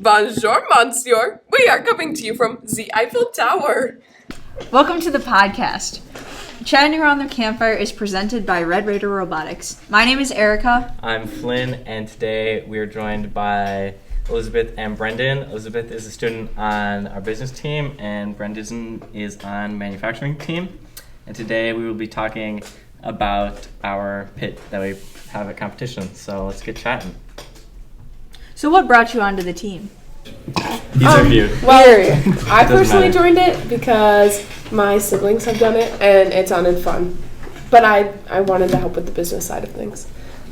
Bonjour, monsieur. We are coming to you from the Eiffel Tower. Welcome to the podcast. Chatting Around the Campfire is presented by Red Raider Robotics. My name is Erica. I'm Flynn, and today we are joined by Elizabeth and Brendan. Elizabeth is a student on our business team, and Brendan is on manufacturing team. And today we will be talking about our pit that we have at competition. So let's get chatting. So what brought you onto the team? He's reviewed. Well, I personally joined it because my siblings have done it and it sounded fun. But I wanted to help with the business side of things.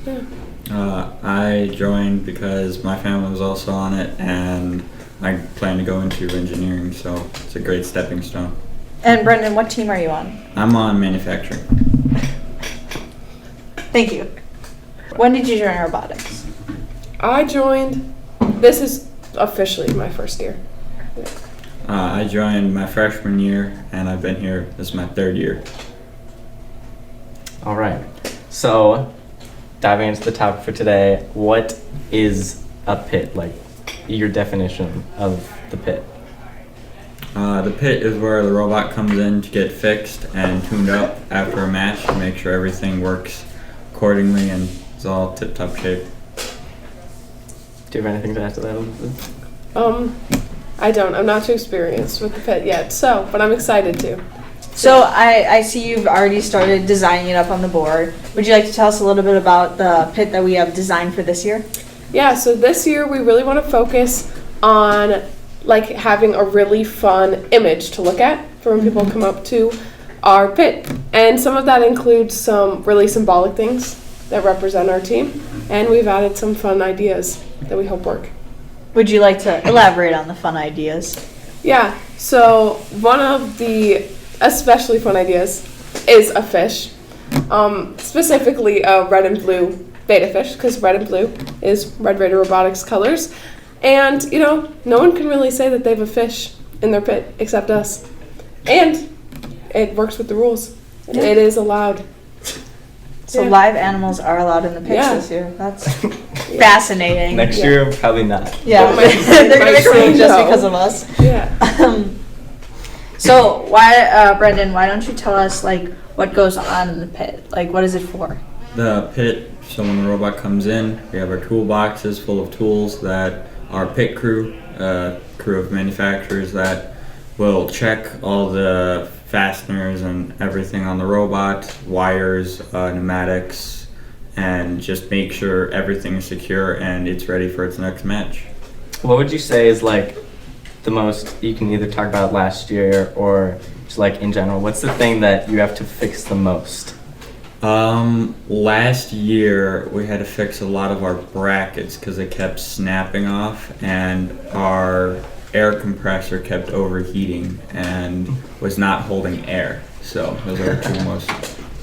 Yeah. I joined because my family was also on it and I plan to go into engineering, so it's a great stepping stone. And Brendan, what team are you on? I'm on manufacturing. Thank you. When did you join robotics? I joined, this is officially my first year. I joined my freshman year and I've been here, this is my third year. All right. So diving into the topic for today, what is a pit? Like your definition of the pit? The pit is where the robot comes in to get fixed and tuned up after a match to make sure everything works accordingly and is all tip-top shape. Do you have anything to add to that, Elizabeth? I don't. I'm not too experienced with the pit yet, but I'm excited to. So I see you've already started designing it up on the board. Would you like to tell us a little bit about the pit that we have designed for this year? Yeah, so this year we really want to focus on having a really fun image to look at for when people come up to our pit. And some of that includes some really symbolic things that represent our team. And we've added some fun ideas that we hope work. Would you like to elaborate on the fun ideas? Yeah, so one of the especially fun ideas is a fish. Specifically a red and blue beta fish, because red and blue is Red Raider Robotics colors. And, no one can really say that they have a fish in their pit except us. And it works with the rules. Yeah. It is allowed. So live animals are allowed in the pits this year. That's fascinating. Next year, probably not. Yeah, they're going to make a rule just because of us. Yeah. So why, Brendan, why don't you tell us, what goes on in the pit? What is it for? The pit, so when the robot comes in, we have our toolboxes full of tools that our pit crew, crew of manufacturers that will check all the fasteners and everything on the robot, wires, pneumatics, and just make sure everything is secure and it's ready for its next match. What would you say is the most, you can either talk about last year or just in general, what's the thing that you have to fix the most? Last year we had to fix a lot of our brackets because they kept snapping off and our air compressor kept overheating and was not holding air. So those are the two most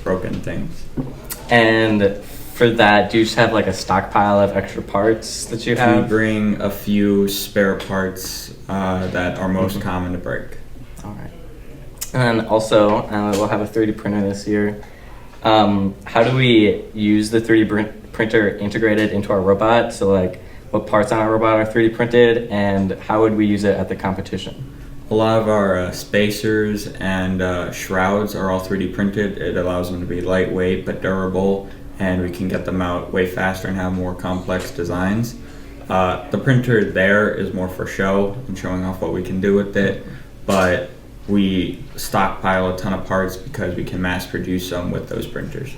broken things. And for that, do you just have a stockpile of extra parts that you have? We bring a few spare parts that are most common to break. All right. And also, we'll have a 3D printer this year. How do we use the 3D printer integrated into our robot? So what parts on our robot are 3D printed and how would we use it at the competition? A lot of our spacers and shrouds are all 3D printed. It allows them to be lightweight but durable, and we can get them out way faster and have more complex designs. The printer there is more for show and showing off what we can do with it, but we stockpile a ton of parts because we can mass produce them with those printers.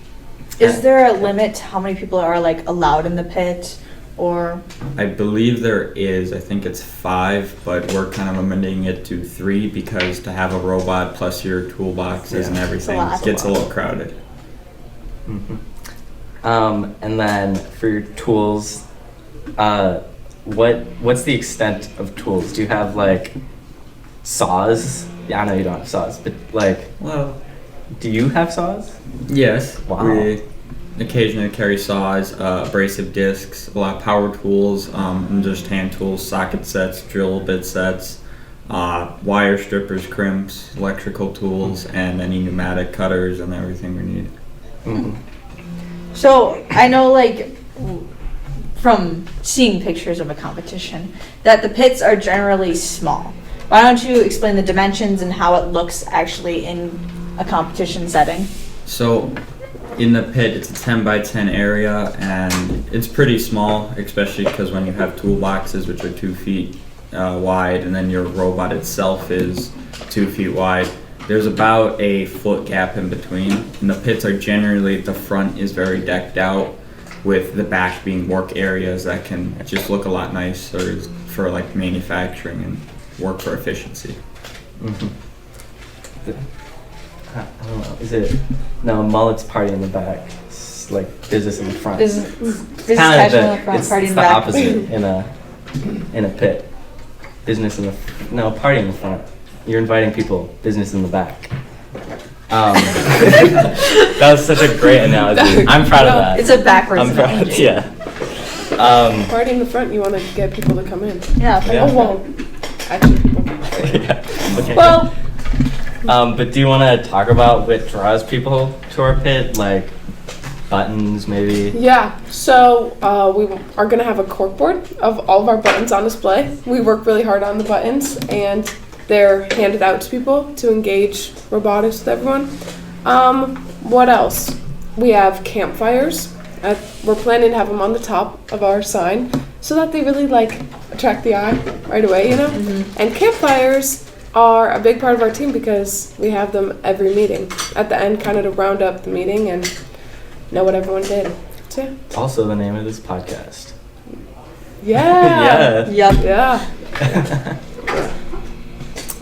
Is there a limit to how many people are allowed in the pit, or? I believe there is. I think it's 5, but we're kind of amending it to 3 because to have a robot plus your toolboxes and everything gets a little crowded. Mm-hmm. And then for your tools, what's the extent of tools? Do you have saws? Yeah, I know you don't have saws, but well, do you have saws? Yes. Wow. We occasionally carry saws, abrasive discs, a lot of power tools, and just hand tools, socket sets, drill bit sets, wire strippers, crimps, electrical tools, and any pneumatic cutters and everything we need. Mm-hmm. So I know from seeing pictures of a competition, that the pits are generally small. Why don't you explain the dimensions and how it looks actually in a competition setting? So in the pit, it's a 10 by 10 area, and it's pretty small, especially because when you have toolboxes, which are 2 feet wide, and then your robot itself is 2 feet wide. There's about a foot gap in between, and the pits are generally, the front is very decked out, with the back being work areas that can just look a lot nicer for like manufacturing and work for efficiency. Mm-hmm. I don't know. Is it no mullet's party in the back? It's like business in the front. Business Kinda casual in the front, it's party in the the back. opposite in a pit. Business in the party in the front. You're inviting people. Business in the back. That was such a great analogy. I'm proud of that. It's a backwards I'm proud. analogy. Yeah. Party in the front, you want to get people to come in. Yeah. Yeah. Oh, well, actually, Yeah. Okay. well, but do you want to talk about what draws people to our pit, like buttons, maybe? yeah, so we are going to have a corkboard of all of our buttons on display. We work really hard on the buttons, and they're handed out to people to engage robotics with everyone. What else? We have campfires. We're planning to have them on the top of our sign so that they really attract the eye right away, And campfires are a big part of our team because we have them every meeting at the end, kind of to round up the meeting and know what everyone did. So, yeah. Also the name of this podcast. Yeah. Yeah. Yep.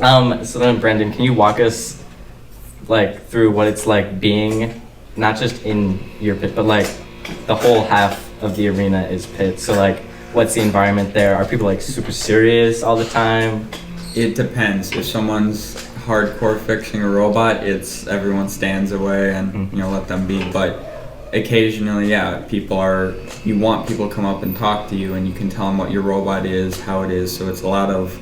Yeah. So then, Brendan, can you walk us through what it's like being not just in your pit, but the whole half of the arena is pit. So what's the environment there? Are people super serious all the time? It depends. If someone's hardcore fixing a robot, it's everyone stands away and let them be. But occasionally, yeah, you want people to come up and talk to you, and you can tell them what your robot is, how it is. So it's a lot of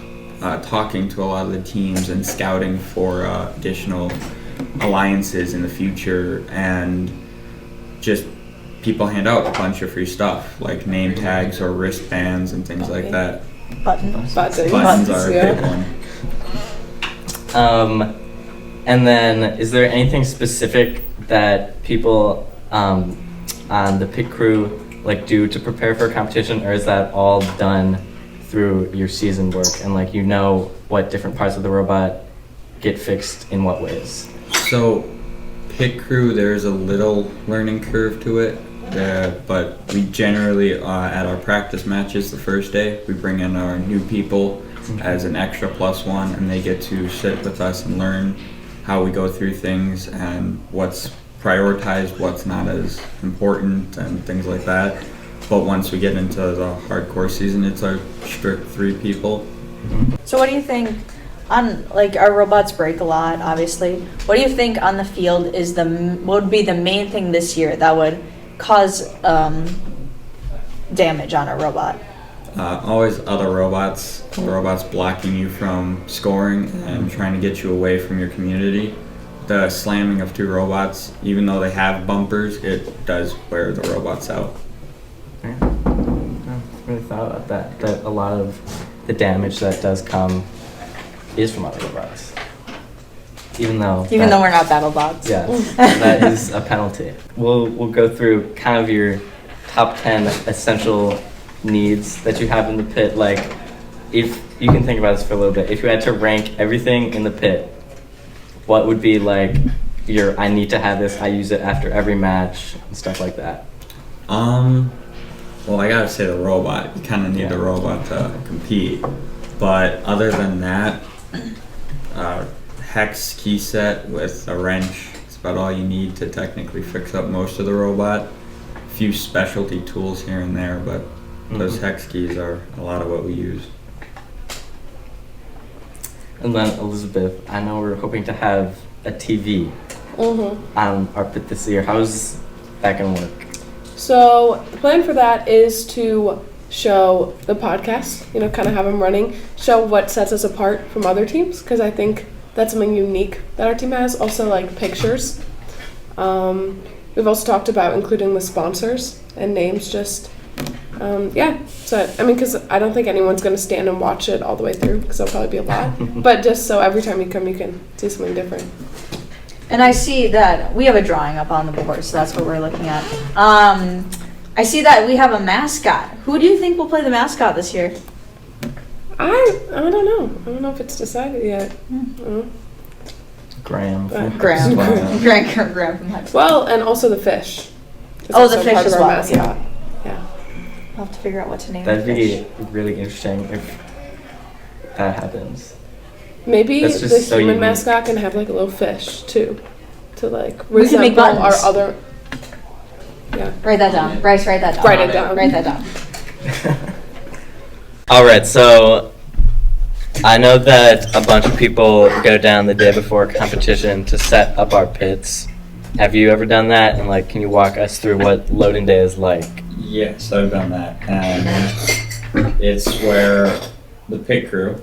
talking to a lot of the teams and scouting for additional alliances in the future, and just people hand out a bunch of free stuff like name tags or wristbands and things like that. Buttons. Buttons are a big one. And then, is there anything specific that people on the pit crew do to prepare for a competition, or is that all done through your season work and what different parts of the robot get fixed in what ways? So, pit crew, there's a little learning curve to it, but we generally, at our practice matches the first day, we bring in our new people as an extra +1, and they get to sit with us and learn how we go through things and what's prioritized, what's not as important, and things like that. But once we get into the hardcore season, it's our strict 3 people. So what do you think on our robots break a lot, obviously. What do you think on the field is what would be the main thing this year that would cause damage on a robot? Always other robots blocking you from scoring and trying to get you away from your community. The slamming of 2 robots, even though they have bumpers, it does wear the robots out. Yeah. I haven't really thought about that a lot of the damage that does come is from other robots. Even though we're not battle bots. Yeah, that is a penalty. We'll go through kind of your top 10 essential needs that you have in the pit. If you can think about this for a little bit, if you had to rank everything in the pit, what would be your I need to have this, I use it after every match, and stuff like that? Well, I gotta say the robot. You kind of need the robot to compete. But other than that, hex key set with a wrench is about all you need to technically fix up most of the robot. A few specialty tools here and there, but those hex keys are a lot of what we use. And then Elizabeth, I know we're hoping to have a TV on our pit this year. How's that gonna work? So the plan for that is to show the podcast, kind of have them running, show what sets us apart from other teams, because I think that's something unique that our team has. Also, pictures. We've also talked about including the sponsors and names, just Yeah, so I mean, because I don't think anyone's going to stand and watch it all the way through, because that'll probably be a lot. But just so every time you come, you can see something different. And I see that we have a drawing up on the board, so that's what we're looking at. I see that we have a mascot. Who do you think will play the mascot this year? I don't know. I don't know if it's decided yet. Graham. Graham. Graham from high school. Well, and also the fish. It's Oh, the also fish part of as our well, mascot. Yeah. I'll have to figure out what to name That'd the fish. be really interesting if that happens. Maybe That's the just so human unique. mascot can have like a little fish too, to like We can make resemble our buttons. other. Yeah. Write that down. Bryce, write that down. Write it down. Write that down. All right, so I know that a bunch of people go down the day before competition to set up our pits. Have you ever done that? And like, can you walk us through what loading day is like? Yes, I've done that, and it's where the pit crew,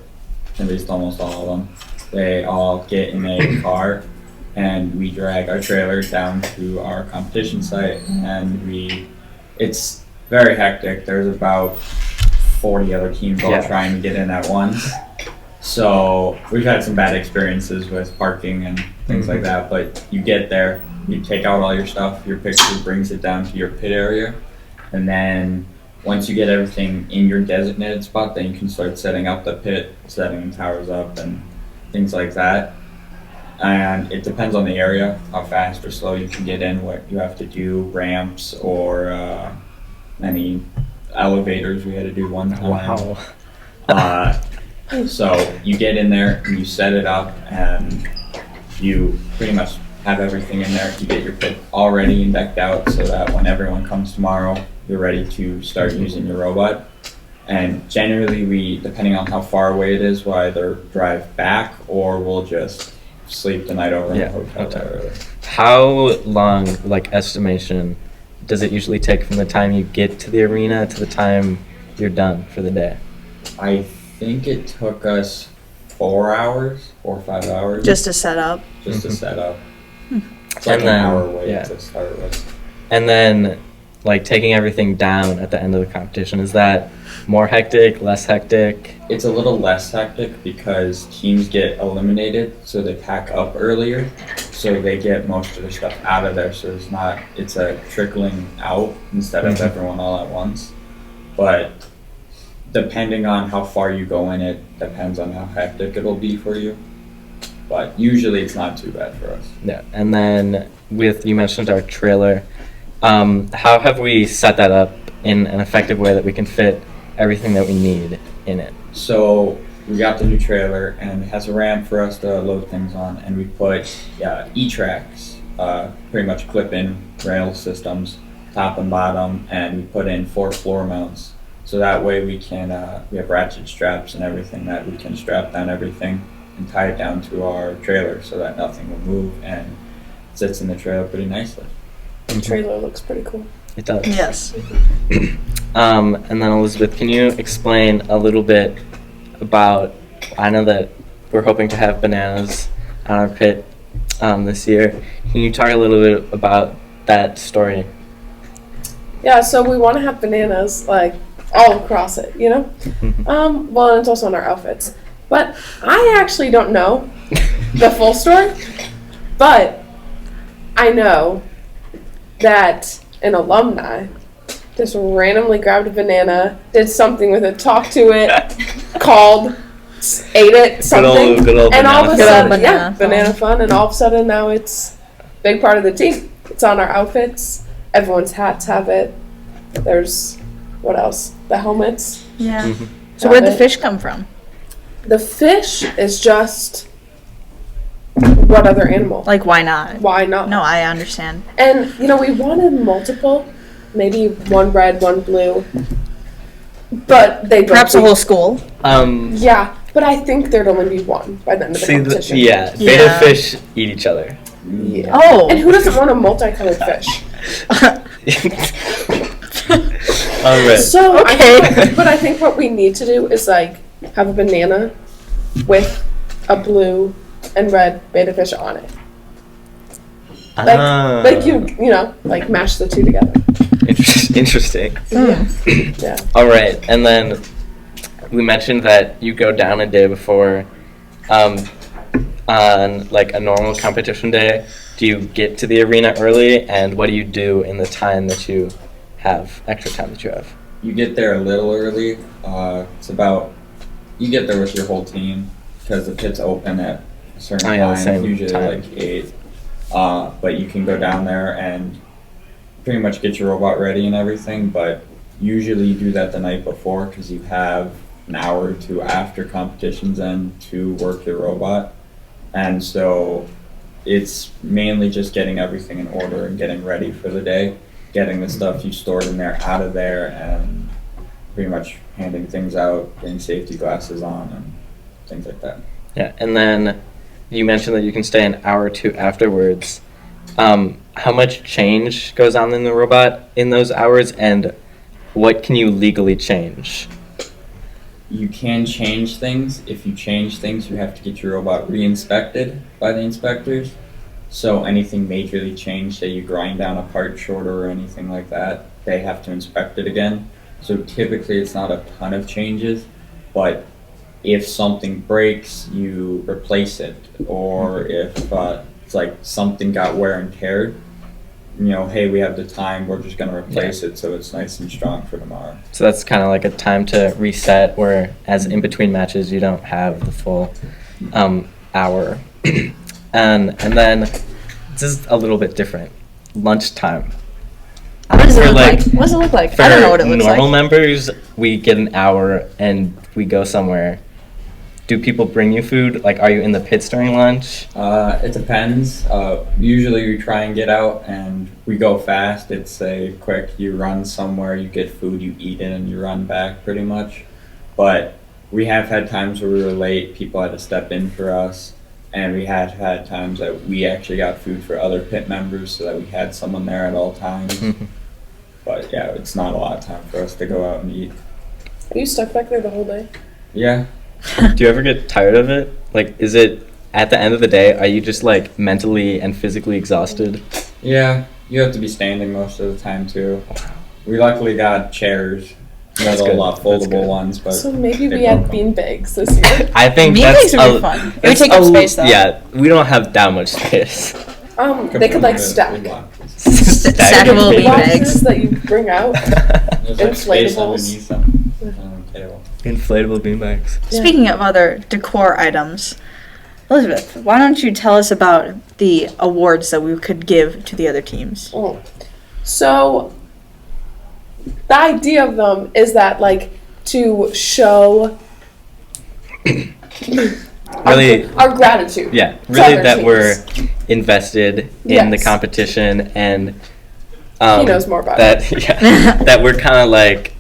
at least almost all of them, they all get in a car, and we drag our trailer down to our competition site, and it's very hectic. There's about 40 other teams all Yeah. trying to get in at once. So we've had some bad experiences with parking and things like that, but you get there, you take out all your stuff, your pit crew brings it down to your pit area, and then once you get everything in your designated spot, then you can start setting up the pit, setting the towers up and things like that. And it depends on the area, how fast or slow you can get in, what you have to do, ramps or any elevators we had to do one time. Wow. So you get in there and you set it up and you pretty much have everything in there. You get your pit all ready and decked out so that when everyone comes tomorrow, you're ready to start using your robot. And generally we, depending on how far away it is, we'll either drive back or we'll just sleep the night over in the hotel that early. How long, like estimation, does it usually take from the time you get to the arena to the time you're done for the day? I think it took us 4 hours, 4 or 5 hours. Just to set up. Just to set up. It's And like then- an hour wait yeah. to start with. And then, like taking everything down at the end of the competition, is that more hectic, less hectic? It's a little less hectic because teams get eliminated, so they pack up earlier, so they get most of their stuff out of there. So it's a trickling out instead of everyone all at once. But depending on how far you go in, it depends on how hectic it'll be for you. But usually it's not too bad for us. Yeah. And then you mentioned our trailer. How have we set that up in an effective way that we can fit everything that we need in it? So we got the new trailer and it has a ramp for us to load things on, and we put E-tracks, pretty much clip-in rail systems, top and bottom, and we put in 4 floor mounts. So that way we have ratchet straps and everything that we can strap down everything and tie it down to our trailer so that nothing will move and it sits in the trailer pretty nicely. The trailer looks pretty cool. It does. Yes. And then Elizabeth, can you explain a little bit about, I know that we're hoping to have bananas on our pit this year. Can you talk a little bit about that story? Yeah, so we want to have bananas like all across it, you know? Well, and it's also on our outfits. But I actually don't know the full story, but I know that an alumni just randomly grabbed a banana, did something with it, talked to it, called, ate it, something. Good old And all of a banana sudden, fun. yeah, Banana fun. banana fun, and all of a sudden now it's a big part of the team. It's on our outfits. Everyone's hats have it. There's, what else? The helmets. Yeah. So where'd the fish come from? The fish is just, what other animal? Like, why not? Why not? No, I understand. And, you know, we wanted multiple, maybe one red, one blue, but they both Perhaps a be- whole school. Yeah, but I think there'd only be one by the end of the competition. beta Yeah. fish eat each other. Yeah. Oh. And who doesn't want a multicolored fish? All right. So, Okay. but I think what we need to do is like have a banana with a blue and red beta fish on it. Like you know, like mash the two together. Interesting. Yeah. All right, and then we mentioned that you go down a day before, on like a normal competition day. Do you get to the arena early, and what do you do in the time that you have, extra time that you have? You get there a little early. You get there with your whole team because the pit's open at a certain time, usually like 8. But you can go down there and pretty much get your robot ready and everything, but usually you do that the night before because you have an hour or two after competitions end to work your robot. And so it's mainly just getting everything in order and getting ready for the day, getting the stuff you stored in there out of there, and pretty much handing things out, getting safety glasses on, and things like that. Yeah, and then you mentioned that you can stay an hour or two afterwards. How much change goes on in the robot in those hours, and what can you legally change? You can change things. If you change things, you have to get your robot re-inspected by the inspectors. So anything majorly changed, say you grind down a part shorter or anything like that, they have to inspect it again. So typically it's not a ton of changes, but if something breaks, you replace it. Or if it's like something got wear and tear, you know, hey, we have the time, we're just going to replace it so it's nice and strong for tomorrow. So that's kind of like a time to reset, where as in between matches you don't have the full hour. and then this is a little bit different. Lunchtime. What does it look like? What does it look like? I don't know what it looks like. For normal members, we get an hour and we go somewhere. Do people bring you food? Like, are you in the pits during lunch? It depends. Usually we try and get out and we go fast. It's a quick, you run somewhere, you get food, you eat it, and you run back pretty much. But we have had times where we were late, people had to step in for us. And we have had times that we actually got food for other pit members so that we had someone there at all times. But yeah, it's not a lot of time for us to go out and eat. Are you stuck back there the whole day? Yeah. Do you ever get tired of it? Like, is it, at the end of the day, are you just like mentally and physically exhausted? Yeah, you have to be standing most of the time too. We luckily got chairs. Not a lot foldable ones, but so maybe we had bean bags this year. I think that's would be fun. It would take up space though. Yeah, we don't have that much space. They could like stack stackable bean bags that you bring out. Inflatables. Inflatable beanbags. Yeah. Speaking of other decor items, Elizabeth, why don't you tell us about the awards that we could give to the other teams? So the idea of them is that, like, to show really our gratitude. Yeah, really that teams. We're invested in the competition, and he knows more about it. Yeah, that we're kind of like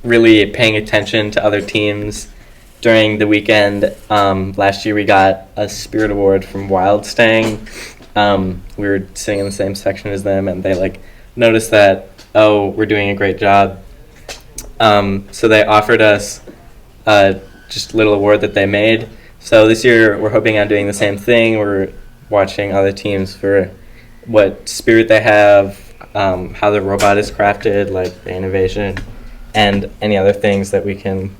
really paying attention to other teams. During the weekend, last year we got a Spirit Award from Wild Stang. We were sitting in the same section as them, and they like noticed that, oh, we're doing a great job. So they offered us just a little award that they made. So this year we're hoping on doing the same thing. We're watching other teams for what spirit they have, how the robot is crafted, like the innovation, and any other things that we can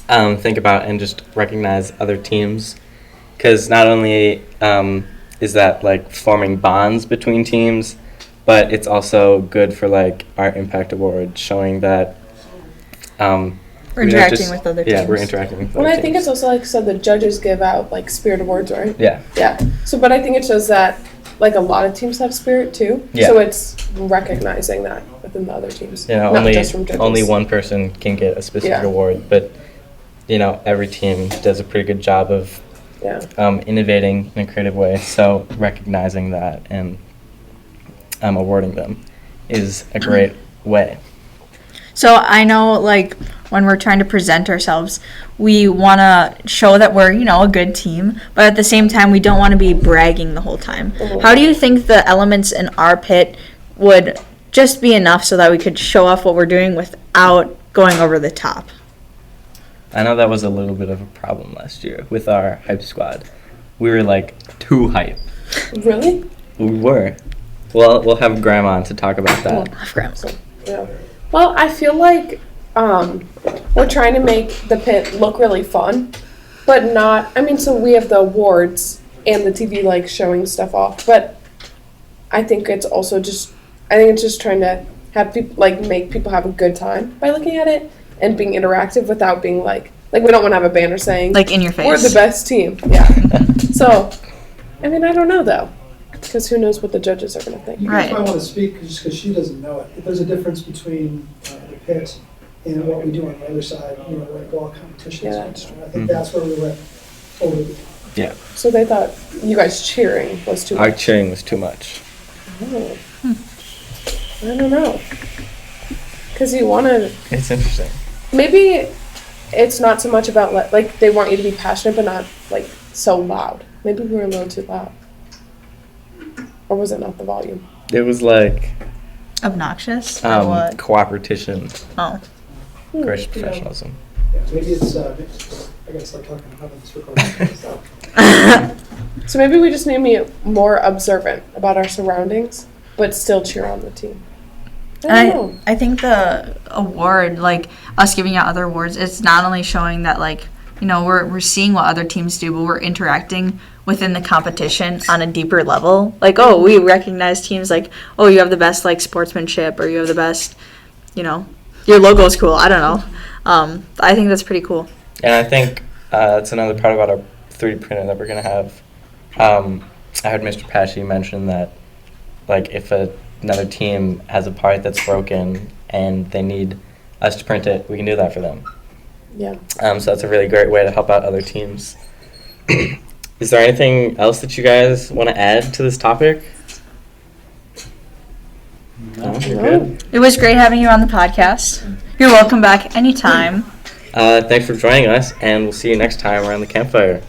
think about and just recognize other teams. Because not only is that like forming bonds between teams, but it's also good for like our Impact Award, showing that we're interacting with other teams. Yeah, we're interacting with other teams. I think it's also like, so the judges give out like Spirit Awards, right? Yeah. Yeah. So, but I think it shows that like a lot of teams have Spirit too. Yeah. So it's recognizing that within the other teams. Yeah, not just from judges. Only one person can get a specific award, but you know, every team does a pretty good job of innovating in a creative way. So recognizing that and awarding them is a great way. So I know, like, when we're trying to present ourselves, we want to show that we're, you know, a good team, but at the same time, we don't want to be bragging the whole time. Mm-hmm. How do you think the elements in our pit would just be enough so that we could show off what we're doing without going over the top? I know that was a little bit of a problem last year with our hype squad. We were, like, too hype. Really? We were. Well, we'll have Grandma on to talk about that. Yeah. Well, I feel like we're trying to make the pit look really fun, but not. I mean, so we have the awards and the TV like showing stuff off, but I think it's also just. I think it's just trying to have people like make people have a good time by looking at it and being interactive without being like we don't want to have a banner saying Like in your face. we're the best team. Yeah. So, I mean, I don't know though, because who knows what the judges are going to think. You Right. guys might want to speak just because she doesn't know it. There's a difference between the pit and what we do on the other side, like ball competitions. Yeah, that's I think that's where we went over the top. Yeah. So they thought you guys cheering was too Our much. cheering was too much. Oh. I don't know. Because you want to, It's interesting. maybe it's not so much about, like, they want you to be passionate, but not, like, so loud. Maybe we were a little too loud. Or was it not the volume? It was like Obnoxious? Or what? cooperation, Oh. gracious professionalism. Yeah, maybe it's, I gotta start talking about this recording. So maybe we just need to be more observant about our surroundings, but still cheer on the team. I don't know. I think the award, like us giving out other awards, it's not only showing that we're seeing what other teams do, but we're interacting within the competition on a deeper level. Like, oh, we recognize teams like, oh, you have the best like sportsmanship, or you have the best, your logo's cool. I don't know. I think that's pretty cool. And I think that's another part about our 3D printer that we're gonna have. I heard Mr. Pesci mention that, like, if another team has a part that's broken and they need us to print it, we can do that for them. Yeah. So that's a really great way to help out other teams. Is there anything else that you guys want to add to this topic? No, you're good. It was great having you on the podcast. You're welcome back anytime. Thanks for joining us, and we'll see you next time around the campfire.